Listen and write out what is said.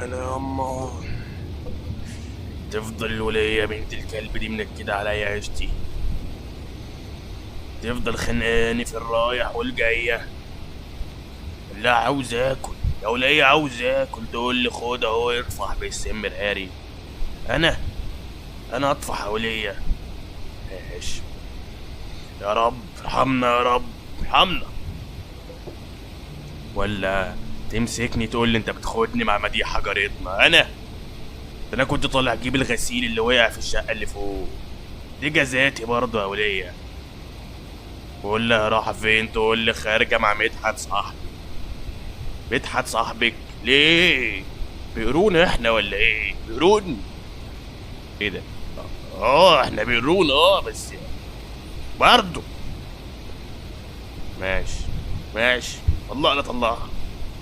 انا يما تفضل الولية بنت الكلب دي منكدة عليا عيشتي، تفضل خانقاني في الرايح والجاية. لا عاوز اكل يا ولية، عاوز اكل، تقول لي خد اهو اطفح بالسم الهاري. انا اطفح يا ولية؟ ماشي. يا رب ارحمنا، يا رب ارحمنا. ولا تمسكني تقول لي انت بتاخدني مع مديحة جارتنا؟ ده انا كنت طالع اجيب الغسيل اللي وقع في الشقة اللي فوق دي، جزاتي برضه يا ولية. بقول لها رايحة فين، تقول لي خارجة مع مدحت صاحبي. مدحت صاحبك ليه؟ بيقرون احنا ولا ايه؟ بيقرون ايه ده؟ احنا بيقرون بس برضه. ماشي ماشي، طلقنا طلقها.